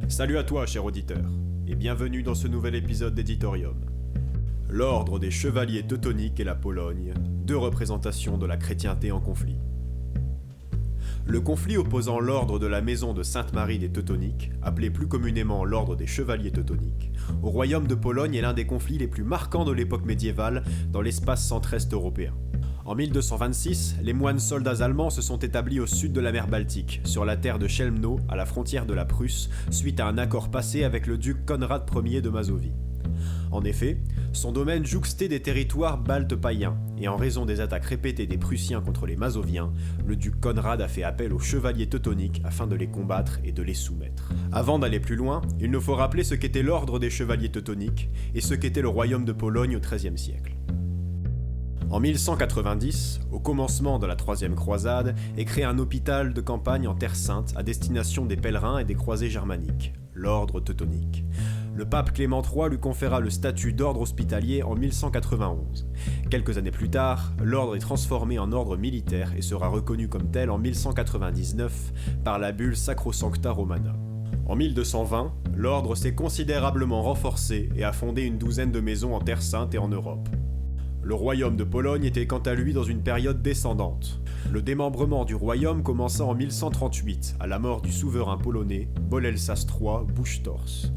Salut à toi, cher auditeur, et bienvenue dans ce nouvel épisode d'Editorium. L'ordre des chevaliers teutoniques et la Pologne, deux représentations de la chrétienté en conflit. Le conflit opposant l'ordre de la maison de Sainte-Marie des Teutoniques, appelé plus communément l'ordre des chevaliers teutoniques, au royaume de Pologne est l'un des conflits les plus marquants de l'époque médiévale dans l'espace centre-est européen. En 1226, les moines soldats allemands se sont établis au sud de la mer Baltique, sur la terre de Chełmno, à la frontière de la Prusse, suite à un accord passé avec le duc Conrad Ier de Mazovie. En effet, son domaine jouxtait des territoires baltes païens, et en raison des attaques répétées des Prussiens contre les Mazoviens, le duc Conrad a fait appel aux chevaliers teutoniques afin de les combattre et de les soumettre. Avant d'aller plus loin, il nous faut rappeler ce qu'était l'ordre des chevaliers teutoniques et ce qu'était le royaume de Pologne au XIIIe siècle. En 1190, au commencement de la Troisième Croisade, est créé un hôpital de campagne en Terre Sainte à destination des pèlerins et des croisés germaniques, l'ordre teutonique. Le pape Clément III lui conféra le statut d'ordre hospitalier en 1191. Quelques années plus tard, l'ordre est transformé en ordre militaire et sera reconnu comme tel en 1199 par la bulle Sacrosancta Romana. En 1220, l'ordre s'est considérablement renforcé et a fondé une douzaine de maisons en Terre Sainte et en Europe. Le royaume de Pologne était quant à lui dans une période descendante. Le démembrement du royaume commença en 1138, à la mort du souverain polonais Bolesław III Buchtors.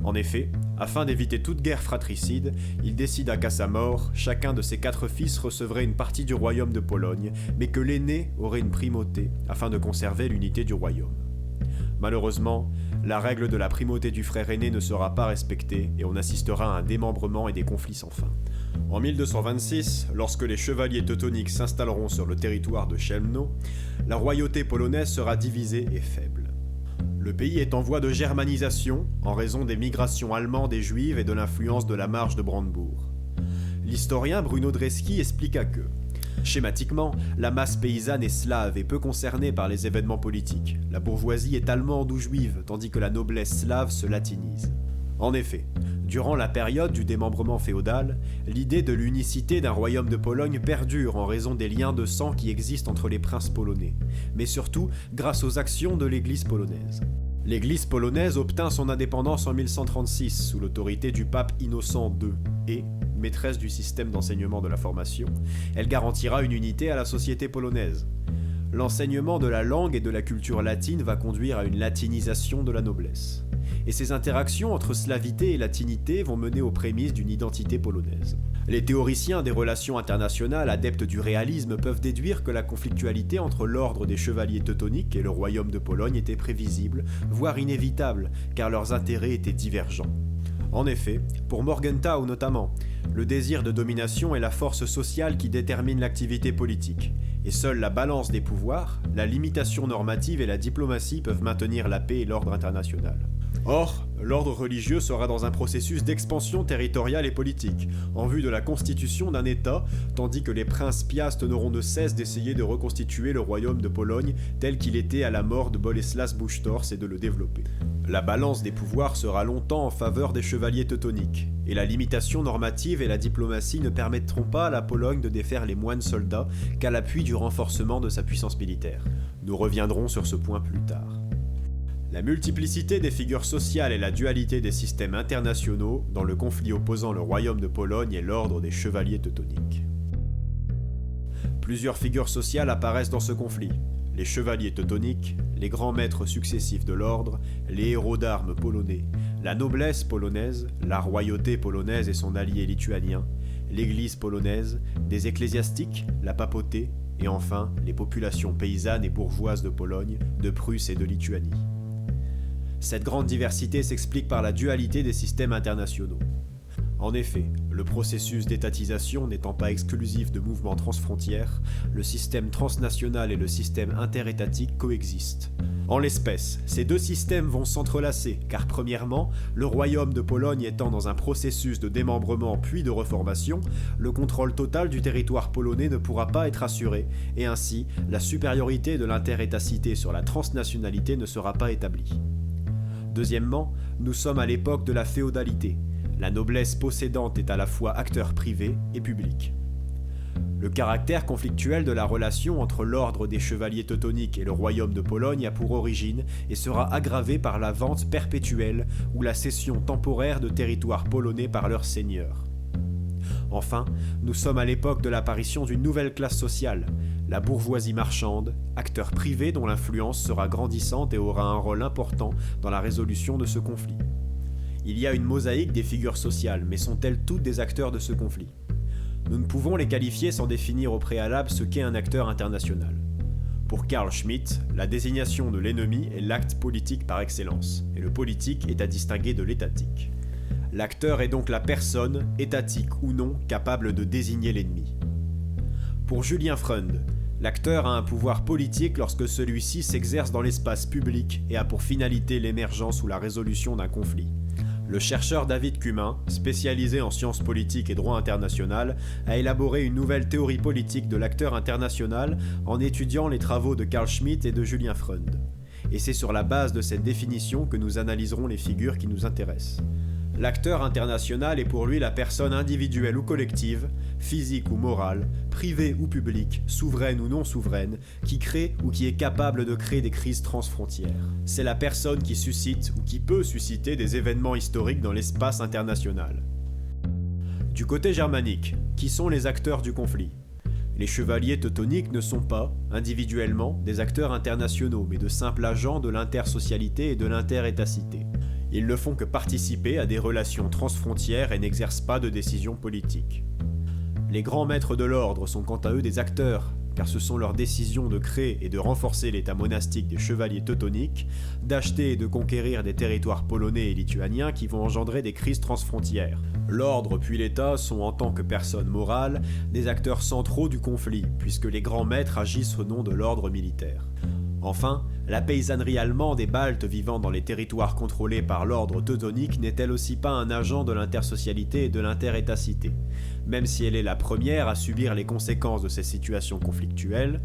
En effet, afin d'éviter toute guerre fratricide, il décida qu'à sa mort, chacun de ses 4 fils recevrait une partie du royaume de Pologne, mais que l'aîné aurait une primauté, afin de conserver l'unité du royaume. Malheureusement, la règle de la primauté du frère aîné ne sera pas respectée et on assistera à un démembrement et des conflits sans fin. En 1226, lorsque les chevaliers teutoniques s'installeront sur le territoire de Chełmno, la royauté polonaise sera divisée et faible. Le pays est en voie de germanisation en raison des migrations allemandes et juives et de l'influence de la marche de Brandebourg. L'historien Bruno Dreski expliqua que, schématiquement, la masse paysanne est slave et peu concernée par les événements politiques. La bourgeoisie est allemande ou juive, tandis que la noblesse slave se latinise. En effet, durant la période du démembrement féodal, l'idée de l'unicité d'un royaume de Pologne perdure en raison des liens de sang qui existent entre les princes polonais, mais surtout grâce aux actions de l'Église polonaise. L'Église polonaise obtint son indépendance en 1136 sous l'autorité du pape Innocent II et, maîtresse du système d'enseignement de la formation, elle garantira une unité à la société polonaise. L'enseignement de la langue et de la culture latine va conduire à une latinisation de la noblesse. Et ces interactions entre slavité et latinité vont mener aux prémices d'une identité polonaise. Les théoriciens des relations internationales adeptes du réalisme peuvent déduire que la conflictualité entre l'ordre des chevaliers teutoniques et le royaume de Pologne était prévisible, voire inévitable, car leurs intérêts étaient divergents. En effet, pour Morgenthau notamment, le désir de domination est la force sociale qui détermine l'activité politique, et seule la balance des pouvoirs, la limitation normative et la diplomatie peuvent maintenir la paix et l'ordre international. Or, l'ordre religieux sera dans un processus d'expansion territoriale et politique, en vue de la constitution d'un État, tandis que les princes piastes n'auront de cesse d'essayer de reconstituer le royaume de Pologne tel qu'il était à la mort de Bolesław Buchtors et de le développer. La balance des pouvoirs sera longtemps en faveur des chevaliers teutoniques, et la limitation normative et la diplomatie ne permettront pas à la Pologne de défaire les moines soldats qu'à l'appui du renforcement de sa puissance militaire. Nous reviendrons sur ce point plus tard. La multiplicité des figures sociales et la dualité des systèmes internationaux dans le conflit opposant le royaume de Pologne et l'ordre des chevaliers teutoniques. Plusieurs figures sociales apparaissent dans ce conflit. Les chevaliers teutoniques, les grands maîtres successifs de l'ordre, les héros d'armes polonais, la noblesse polonaise, la royauté polonaise et son allié lituanien, l'église polonaise, des ecclésiastiques, la papauté, et enfin les populations paysannes et bourgeoises de Pologne, de Prusse et de Lituanie. Cette grande diversité s'explique par la dualité des systèmes internationaux. En effet, le processus d'étatisation n'étant pas exclusif de mouvements transfrontières, le système transnational et le système interétatique coexistent. En l'espèce, ces deux systèmes vont s'entrelacer, car premièrement, le royaume de Pologne étant dans un processus de démembrement puis de reformation, le contrôle total du territoire polonais ne pourra pas être assuré, et ainsi, la supériorité de interétacité sur la transnationalité ne sera pas établie. Deuxièmement, nous sommes à l'époque de la féodalité. La noblesse possédante est à la fois acteur privé et public. Le caractère conflictuel de la relation entre l'ordre des chevaliers teutoniques et le royaume de Pologne a pour origine et sera aggravé par la vente perpétuelle ou la cession temporaire de territoires polonais par leurs seigneurs. Enfin, nous sommes à l'époque de l'apparition d'une nouvelle classe sociale, la bourgeoisie marchande, acteur privé dont l'influence sera grandissante et aura un rôle important dans la résolution de ce conflit. Il y a une mosaïque des figures sociales, mais sont-elles toutes des acteurs de ce conflit ? Nous ne pouvons les qualifier sans définir au préalable ce qu'est un acteur international. Pour Carl Schmitt, la désignation de l'ennemi est l'acte politique par excellence, et le politique est à distinguer de l'étatique. L'acteur est donc la personne, étatique ou non, capable de désigner l'ennemi. Pour Julien Freund, l'acteur a un pouvoir politique lorsque celui-ci s'exerce dans l'espace public et a pour finalité l'émergence ou la résolution d'un conflit. Le chercheur David Cumin, spécialisé en sciences politiques et droit international, a élaboré une nouvelle théorie politique de l'acteur international en étudiant les travaux de Carl Schmitt et de Julien Freund. Et c'est sur la base de cette définition que nous analyserons les figures qui nous intéressent. L'acteur international est pour lui la personne individuelle ou collective, physique ou morale, privée ou publique, souveraine ou non souveraine, qui crée ou qui est capable de créer des crises transfrontières. C'est la personne qui suscite ou qui peut susciter des événements historiques dans l'espace international. Du côté germanique, qui sont les acteurs du conflit ? Les chevaliers teutoniques ne sont pas, individuellement, des acteurs internationaux, mais de simples agents de l'intersocialité et de l'interétacité. Ils ne font que participer à des relations transfrontières et n'exercent pas de décision politique. Les grands maîtres de l'ordre sont quant à eux des acteurs, car ce sont leurs décisions de créer et de renforcer l'état monastique des chevaliers teutoniques, d'acheter et de conquérir des territoires polonais et lituaniens qui vont engendrer des crises transfrontières. L'ordre puis l'État sont en tant que personnes morales des acteurs centraux du conflit, puisque les grands maîtres agissent au nom de l'ordre militaire. Enfin, la paysannerie allemande et balte vivant dans les territoires contrôlés par l'ordre teutonique n'est elle aussi pas un agent de l'intersocialité et de l'interétacité, même si elle est la première à subir les conséquences de ces situations conflictuelles,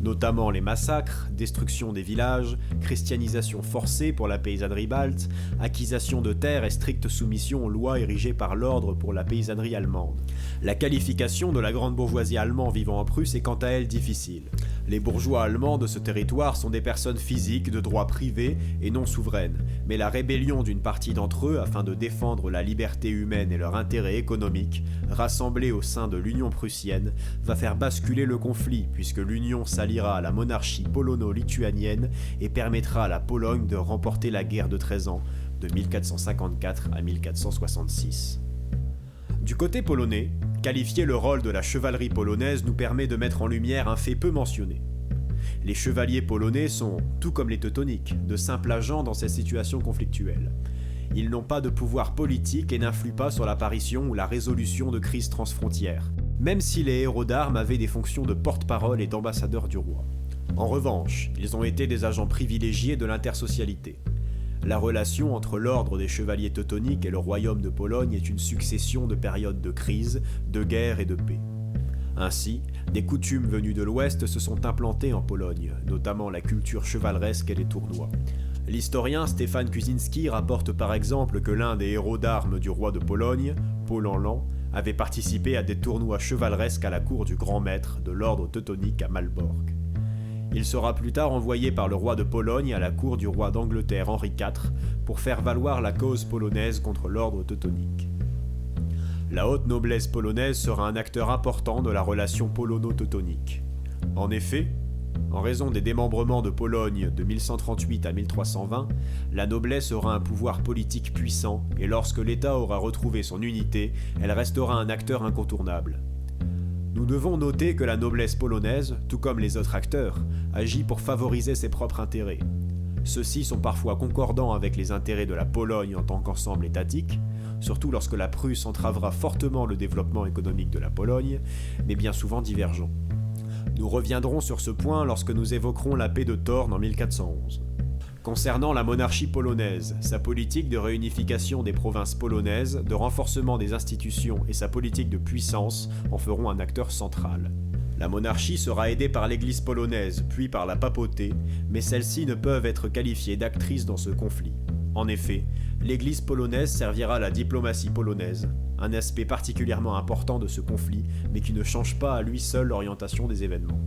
notamment les massacres, destruction des villages, christianisation forcée pour la paysannerie balte, acquisition de terres et stricte soumission aux lois érigées par l'ordre pour la paysannerie allemande. La qualification de la grande bourgeoisie allemande vivant en Prusse est quant à elle difficile. Les bourgeois allemands de ce territoire sont des personnes physiques de droit privé et non souveraines, mais la rébellion d'une partie d'entre eux afin de défendre la liberté humaine et leur intérêt économique, rassemblés au sein de l'Union prussienne, va faire basculer le conflit puisque l'Union s'alliera à la monarchie polono-lituanienne et permettra à la Pologne de remporter la guerre de 13 ans de 1454 à 1466. Du côté polonais, qualifier le rôle de la chevalerie polonaise nous permet de mettre en lumière un fait peu mentionné. Les chevaliers polonais sont, tout comme les teutoniques, de simples agents dans ces situations conflictuelles. Ils n'ont pas de pouvoir politique et n'influent pas sur l'apparition ou la résolution de crises transfrontières, même si les héros d'armes avaient des fonctions de porte-parole et d'ambassadeurs du roi. En revanche, ils ont été des agents privilégiés de l'intersocialité. La relation entre l'ordre des chevaliers teutoniques et le royaume de Pologne est une succession de périodes de crise, de guerre et de paix. Ainsi, des coutumes venues de l'Ouest se sont implantées en Pologne, notamment la culture chevaleresque et les tournois. L'historien Stefan Kuczynski rapporte par exemple que l'un des héros d'armes du roi de Pologne, Paul Anlan, avait participé à des tournois chevaleresques à la cour du grand maître de l'ordre teutonique à Malbork. Il sera plus tard envoyé par le roi de Pologne à la cour du roi d'Angleterre Henri IV pour faire valoir la cause polonaise contre l'ordre teutonique. La haute noblesse polonaise sera un acteur important de la relation polono-teutonique. En effet, en raison des démembrements de Pologne de 1138 à 1320, la noblesse aura un pouvoir politique puissant et lorsque l'État aura retrouvé son unité, elle restera un acteur incontournable. Nous devons noter que la noblesse polonaise, tout comme les autres acteurs, agit pour favoriser ses propres intérêts. Ceux-ci sont parfois concordants avec les intérêts de la Pologne en tant qu'ensemble étatique, surtout lorsque la Prusse entravera fortement le développement économique de la Pologne, mais bien souvent divergents. Nous reviendrons sur ce point lorsque nous évoquerons la paix de Thorn en 1411. Concernant la monarchie polonaise, sa politique de réunification des provinces polonaises, de renforcement des institutions et sa politique de puissance en feront un acteur central. La monarchie sera aidée par l'Église polonaise, puis par la papauté, mais celles-ci ne peuvent être qualifiées d'actrices dans ce conflit. En effet, l'Église polonaise servira à la diplomatie polonaise, un aspect particulièrement important de ce conflit, mais qui ne change pas à lui seul l'orientation des événements.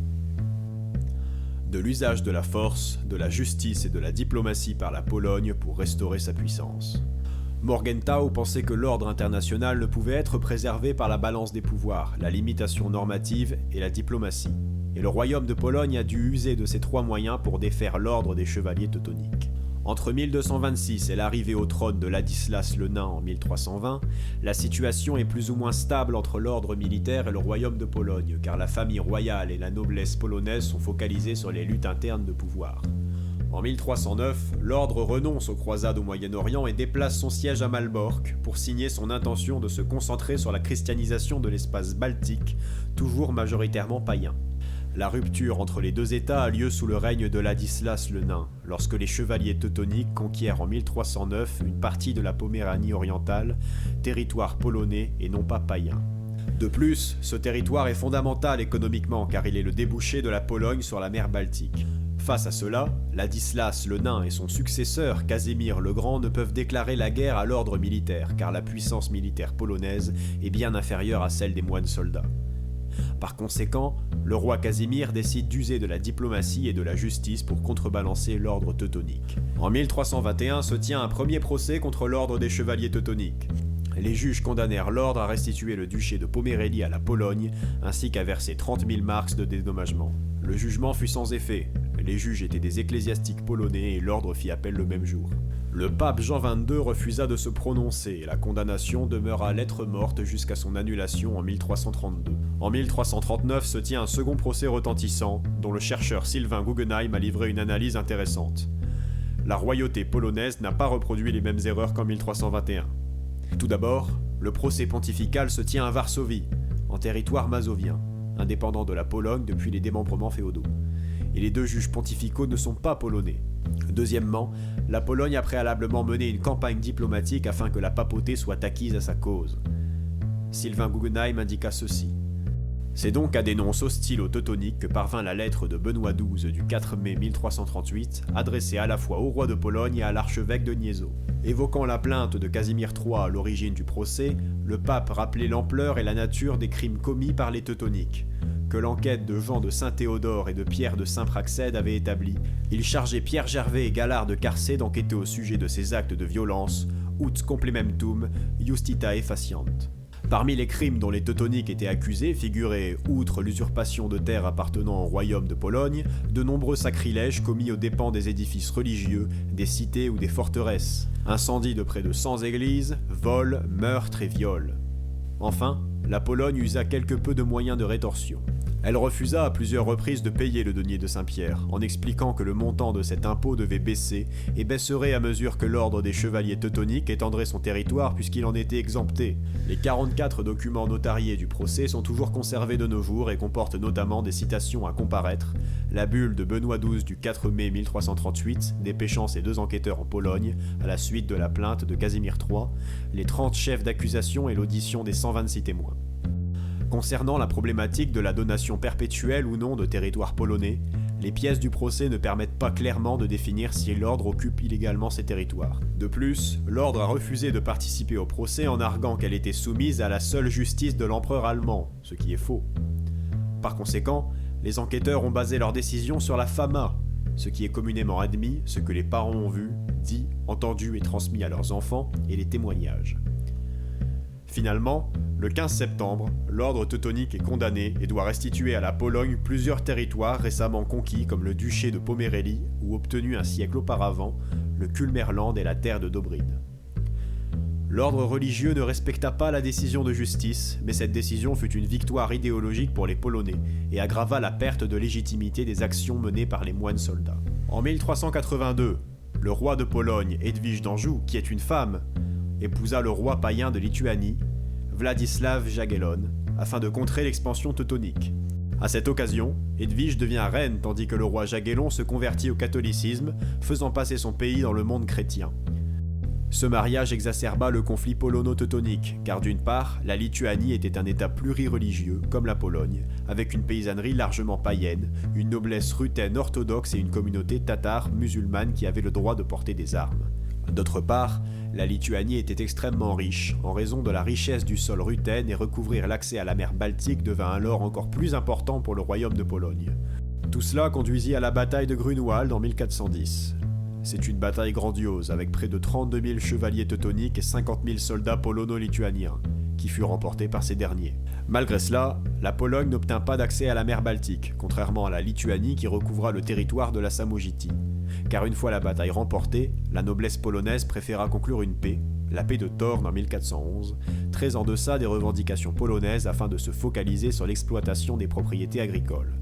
De l'usage de la force, de la justice et de la diplomatie par la Pologne pour restaurer sa puissance. Morgenthau pensait que l'ordre international ne pouvait être préservé par la balance des pouvoirs, la limitation normative et la diplomatie, et le royaume de Pologne a dû user de ces trois moyens pour défaire l'ordre des chevaliers teutoniques. Entre 1226 et l'arrivée au trône de Ladislas le Nain en 1320, la situation est plus ou moins stable entre l'ordre militaire et le royaume de Pologne, car la famille royale et la noblesse polonaise sont focalisées sur les luttes internes de pouvoir. En 1309, l'ordre renonce aux croisades au Moyen-Orient et déplace son siège à Malbork pour signer son intention de se concentrer sur la christianisation de l'espace baltique, toujours majoritairement païen. La rupture entre les deux États a lieu sous le règne de Ladislas le Nain, lorsque les chevaliers teutoniques conquièrent en 1309 une partie de la Poméranie orientale, territoire polonais et non pas païen. De plus, ce territoire est fondamental économiquement car il est le débouché de la Pologne sur la mer Baltique. Face à cela, Ladislas le Nain et son successeur Casimir le Grand ne peuvent déclarer la guerre à l'ordre militaire car la puissance militaire polonaise est bien inférieure à celle des moines soldats. Par conséquent, le roi Casimir décide d'user de la diplomatie et de la justice pour contrebalancer l'ordre teutonique. En 1321 se tient un premier procès contre l'ordre des chevaliers teutoniques. Les juges condamnèrent l'ordre à restituer le duché de Pomérélie à la Pologne, ainsi qu'à verser 30 000 marks de dédommagement. Le jugement fut sans effet. Les juges étaient des ecclésiastiques polonais et l'ordre fit appel le même jour. Le pape Jean XXII refusa de se prononcer et la condamnation demeura lettre morte jusqu'à son annulation en 1332. En 1339 se tient un second procès retentissant, dont le chercheur Sylvain Guggenheim a livré une analyse intéressante. La royauté polonaise n'a pas reproduit les mêmes erreurs qu'en 1321. Tout d'abord, le procès pontifical se tient à Varsovie, en territoire mazovien, indépendant de la Pologne depuis les démembrements féodaux. Et les deux juges pontificaux ne sont pas polonais. Deuxièmement, la Pologne a préalablement mené une campagne diplomatique afin que la papauté soit acquise à sa cause. Sylvain Guggenheim indiqua ceci. C'est donc à des nonces hostiles aux teutoniques que parvint la lettre de Benoît XII du 4 mai 1338, adressée à la fois au roi de Pologne et à l'archevêque de Gniezno. Évoquant la plainte de Casimir III à l'origine du procès, le pape rappelait l'ampleur et la nature des crimes commis par les teutoniques, que l'enquête de Jean de Saint-Théodore et de Pierre de Saint-Praxède avait établi. Il chargeait Pierre Gervais et Galard de Carcé d'enquêter au sujet de ces actes de violence, ut complementum justitiae faciant. Parmi les crimes dont les teutoniques étaient accusés figuraient, outre l'usurpation de terres appartenant au royaume de Pologne, de nombreux sacrilèges commis aux dépens des édifices religieux, des cités ou des forteresses, incendie de près de 100 églises, vols, meurtres et viols. Enfin, la Pologne usa quelque peu de moyens de rétorsion. Elle refusa à plusieurs reprises de payer le denier de Saint-Pierre, en expliquant que le montant de cet impôt devait baisser et baisserait à mesure que l'ordre des chevaliers teutoniques étendrait son territoire puisqu'il en était exempté. Les 44 documents notariés du procès sont toujours conservés de nos jours et comportent notamment des citations à comparaître, la bulle de Benoît XII du 4 mai 1338, dépêchant ses deux enquêteurs en Pologne, à la suite de la plainte de Casimir III, les 30 chefs d'accusation et l'audition des 126 témoins. Concernant la problématique de la donation perpétuelle ou non de territoire polonais, les pièces du procès ne permettent pas clairement de définir si l'ordre occupe illégalement ces territoires. De plus, l'ordre a refusé de participer au procès en arguant qu'elle était soumise à la seule justice de l'empereur allemand, ce qui est faux. Par conséquent, les enquêteurs ont basé leur décision sur la fama, ce qui est communément admis, ce que les parents ont vu, dit, entendu et transmis à leurs enfants, et les témoignages. Finalement, le 15 septembre, l'ordre teutonique est condamné et doit restituer à la Pologne plusieurs territoires récemment conquis comme le duché de Pomérélie ou obtenus un siècle auparavant, le Kulmerland et la terre de Dobryne. L'ordre religieux ne respecta pas la décision de justice, mais cette décision fut une victoire idéologique pour les Polonais et aggrava la perte de légitimité des actions menées par les moines soldats. En 1382, le roi de Pologne, Edwige d'Anjou, qui est une femme, épousa le roi païen de Lituanie, Władysław Jagiellon, afin de contrer l'expansion teutonique. À cette occasion, Edwige devient reine tandis que le roi Jagellon se convertit au catholicisme, faisant passer son pays dans le monde chrétien. Ce mariage exacerba le conflit polono-teutonique, car d'une part, la Lituanie était un état plurireligieux, comme la Pologne, avec une paysannerie largement païenne, une noblesse ruthène orthodoxe et une communauté tatare musulmane qui avait le droit de porter des armes. D'autre part, la Lituanie était extrêmement riche en raison de la richesse du sol rutène et recouvrir l'accès à la mer Baltique devint alors encore plus important pour le royaume de Pologne. Tout cela conduisit à la bataille de Grunwald en 1410. C'est une bataille grandiose avec près de 32 000 chevaliers teutoniques et 50 000 soldats polono-lituaniens, qui fut remportée par ces derniers. Malgré cela, la Pologne n'obtint pas d'accès à la mer Baltique, contrairement à la Lituanie qui recouvra le territoire de la Samogitie. Car une fois la bataille remportée, la noblesse polonaise préféra conclure une paix, la paix de Thorn en 1411, très en deçà des revendications polonaises afin de se focaliser sur l'exploitation des propriétés agricoles.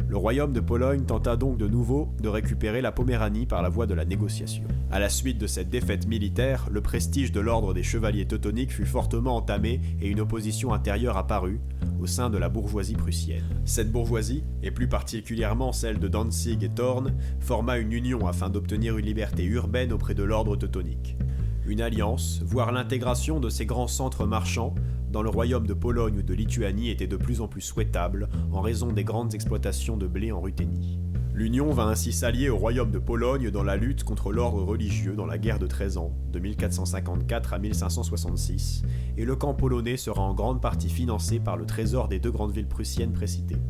Le royaume de Pologne tenta donc de nouveau de récupérer la Poméranie par la voie de la négociation. À la suite de cette défaite militaire, le prestige de l'ordre des chevaliers teutoniques fut fortement entamé et une opposition intérieure apparut au sein de la bourgeoisie prussienne. Cette bourgeoisie, et plus particulièrement celle de Danzig et Thorn, forma une union afin d'obtenir une liberté urbaine auprès de l'ordre teutonique. Une alliance, voire l'intégration de ces grands centres marchands dans le royaume de Pologne ou de Lituanie était de plus en plus souhaitable en raison des grandes exploitations de blé en Ruthénie. L'Union va ainsi s'allier au royaume de Pologne dans la lutte contre l'ordre religieux dans la guerre de 13 ans, de 1454 à 1566, et le camp polonais sera en grande partie financé par le trésor des deux grandes villes prussiennes précitées.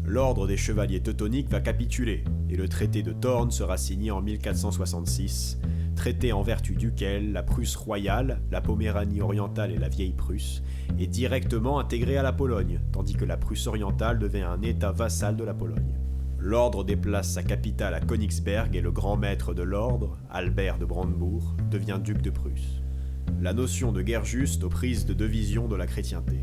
L'ordre des chevaliers teutoniques va capituler, et le traité de Thorn sera signé en 1466, traité en vertu duquel la Prusse royale, la Poméranie orientale et la vieille Prusse est directement intégrée à la Pologne, tandis que la Prusse orientale devient un état vassal de la Pologne. L'ordre déplace sa capitale à Königsberg et le grand maître de l'ordre, Albert de Brandebourg, devient duc de Prusse. La notion de guerre juste aux prises de deux visions de la chrétienté.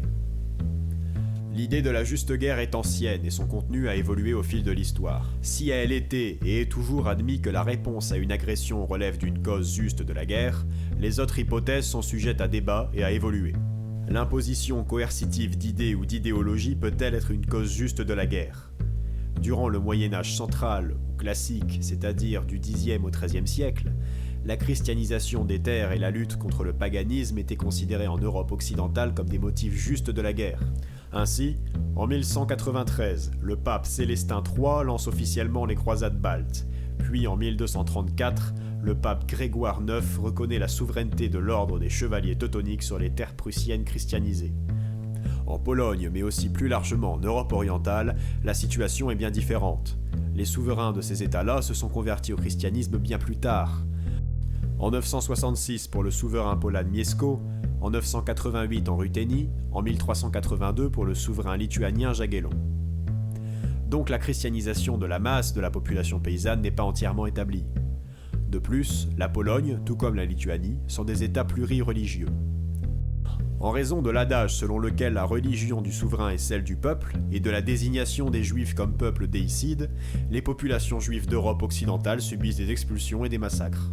L'idée de la juste guerre est ancienne et son contenu a évolué au fil de l'histoire. Si elle était et est toujours admis que la réponse à une agression relève d'une cause juste de la guerre, les autres hypothèses sont sujettes à débat et à évoluer. L'imposition coercitive d'idées ou d'idéologies peut-elle être une cause juste de la guerre ? Durant le Moyen-Âge central ou classique, c'est-à-dire du Xe au XIIIe siècle, la christianisation des terres et la lutte contre le paganisme étaient considérées en Europe occidentale comme des motifs justes de la guerre. Ainsi, en 1193, le pape Célestin III lance officiellement les croisades baltes, puis en 1234, le pape Grégoire IX reconnaît la souveraineté de l'ordre des chevaliers teutoniques sur les terres prussiennes christianisées. En Pologne, mais aussi plus largement en Europe orientale, la situation est bien différente. Les souverains de ces États-là se sont convertis au christianisme bien plus tard. En 966 pour le souverain Polan Mieszko, en 988 en Ruthénie, en 1382 pour le souverain lituanien Jagellon. Donc la christianisation de la masse de la population paysanne n'est pas entièrement établie. De plus, la Pologne, tout comme la Lituanie, sont des États plurireligieux. En raison de l'adage selon lequel la religion du souverain est celle du peuple, et de la désignation des Juifs comme peuple déicide, les populations juives d'Europe occidentale subissent des expulsions et des massacres.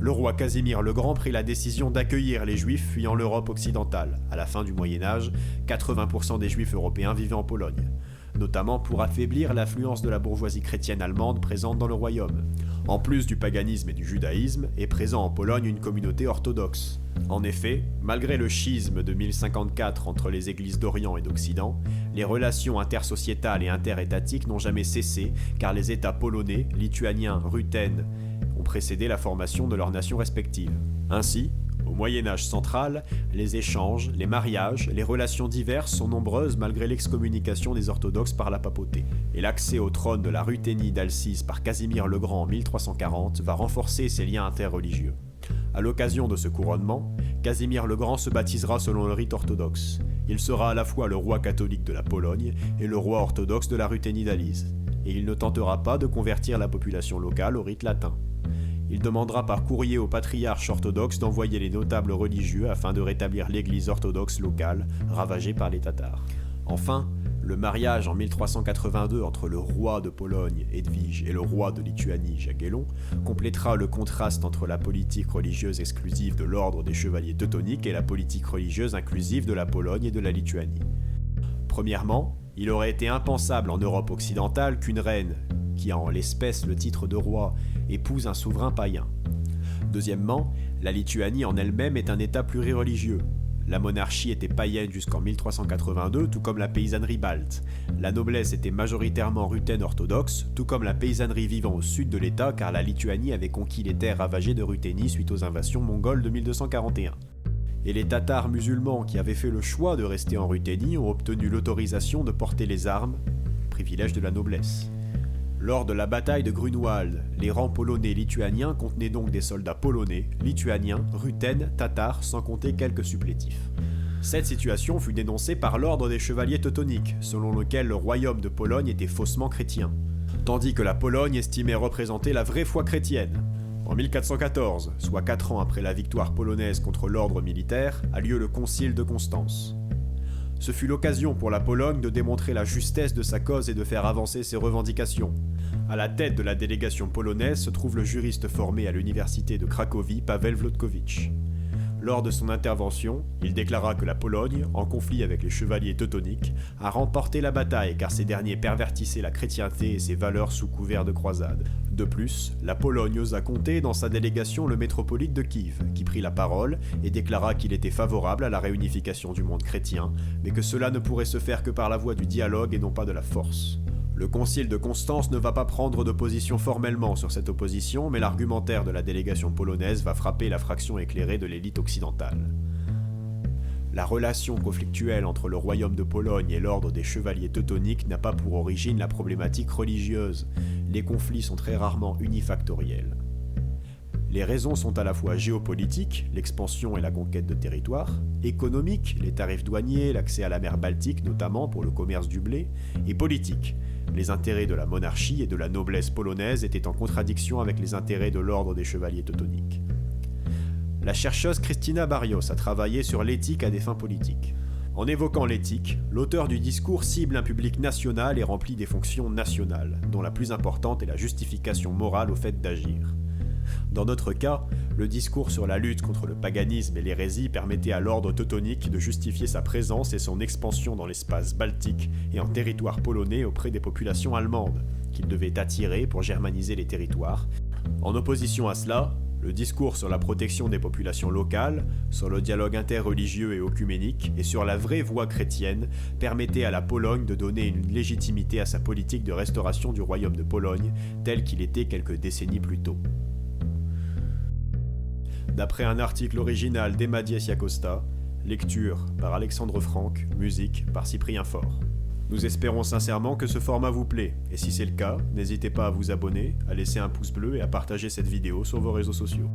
Le roi Casimir le Grand prit la décision d'accueillir les Juifs fuyant l'Europe occidentale. À la fin du Moyen-Âge, 80% des Juifs européens vivaient en Pologne, notamment pour affaiblir l'influence de la bourgeoisie chrétienne allemande présente dans le royaume. En plus du paganisme et du judaïsme, est présent en Pologne une communauté orthodoxe. En effet, malgré le schisme de 1054 entre les églises d'Orient et d'Occident, les relations intersociétales et interétatiques n'ont jamais cessé car les États polonais, lituaniens, ruthènes ont précédé la formation de leurs nations respectives. Ainsi, au Moyen-Âge central, les échanges, les mariages, les relations diverses sont nombreuses malgré l'excommunication des orthodoxes par la papauté. Et l'accès au trône de la Ruthénie d'Alsis par Casimir le Grand en 1340 va renforcer ces liens interreligieux. À l'occasion de ce couronnement, Casimir le Grand se baptisera selon le rite orthodoxe. Il sera à la fois le roi catholique de la Pologne et le roi orthodoxe de la Ruthénie d'Alise. Et il ne tentera pas de convertir la population locale au rite latin. Il demandera par courrier au patriarche orthodoxe d'envoyer les notables religieux afin de rétablir l'église orthodoxe locale, ravagée par les Tatars. Enfin, le mariage en 1382 entre le roi de Pologne, Edwige, et le roi de Lituanie, Jagellon, complétera le contraste entre la politique religieuse exclusive de l'ordre des chevaliers teutoniques et la politique religieuse inclusive de la Pologne et de la Lituanie. Premièrement, il aurait été impensable en Europe occidentale qu'une reine, qui a en l'espèce le titre de roi, épouse un souverain païen. Deuxièmement, la Lituanie en elle-même est un État plurireligieux. La monarchie était païenne jusqu'en 1382, tout comme la paysannerie balte. La noblesse était majoritairement ruthène orthodoxe, tout comme la paysannerie vivant au sud de l'État, car la Lituanie avait conquis les terres ravagées de Ruthénie suite aux invasions mongoles de 1241. Et les Tatars musulmans qui avaient fait le choix de rester en Ruthénie ont obtenu l'autorisation de porter les armes, privilège de la noblesse. Lors de la bataille de Grunwald, les rangs polonais lituaniens contenaient donc des soldats polonais, lituaniens, ruthènes, tatars, sans compter quelques supplétifs. Cette situation fut dénoncée par l'ordre des chevaliers teutoniques, selon lequel le royaume de Pologne était faussement chrétien, tandis que la Pologne estimait représenter la vraie foi chrétienne. En 1414, soit 4 ans après la victoire polonaise contre l'ordre militaire, a lieu le concile de Constance. Ce fut l'occasion pour la Pologne de démontrer la justesse de sa cause et de faire avancer ses revendications. À la tête de la délégation polonaise se trouve le juriste formé à l'université de Cracovie, Paweł Włodkowicz. Lors de son intervention, il déclara que la Pologne, en conflit avec les chevaliers teutoniques, a remporté la bataille car ces derniers pervertissaient la chrétienté et ses valeurs sous couvert de croisade. De plus, la Pologne osa compter dans sa délégation le métropolite de Kiev, qui prit la parole et déclara qu'il était favorable à la réunification du monde chrétien, mais que cela ne pourrait se faire que par la voie du dialogue et non pas de la force. Le concile de Constance ne va pas prendre de position formellement sur cette opposition, mais l'argumentaire de la délégation polonaise va frapper la fraction éclairée de l'élite occidentale. La relation conflictuelle entre le royaume de Pologne et l'ordre des chevaliers teutoniques n'a pas pour origine la problématique religieuse. Les conflits sont très rarement unifactoriels. Les raisons sont à la fois géopolitiques, l'expansion et la conquête de territoires, économiques, les tarifs douaniers, l'accès à la mer Baltique notamment pour le commerce du blé, et politiques. Les intérêts de la monarchie et de la noblesse polonaise étaient en contradiction avec les intérêts de l'ordre des chevaliers teutoniques. La chercheuse Krystyna Barrios a travaillé sur l'éthique à des fins politiques. En évoquant l'éthique, l'auteur du discours cible un public national et remplit des fonctions nationales, dont la plus importante est la justification morale au fait d'agir. Dans notre cas, le discours sur la lutte contre le paganisme et l'hérésie permettait à l'ordre teutonique de justifier sa présence et son expansion dans l'espace baltique et en territoire polonais auprès des populations allemandes, qu'il devait attirer pour germaniser les territoires. En opposition à cela, le discours sur la protection des populations locales, sur le dialogue interreligieux et œcuménique et sur la vraie voie chrétienne permettait à la Pologne de donner une légitimité à sa politique de restauration du royaume de Pologne tel qu'il était quelques décennies plus tôt. D'après un article original d'Emma Diaz-Acosta, lecture par Alexandre Franck, musique par Cyprien Faure. Nous espérons sincèrement que ce format vous plaît, et si c'est le cas, n'hésitez pas à vous abonner, à laisser un pouce bleu et à partager cette vidéo sur vos réseaux sociaux.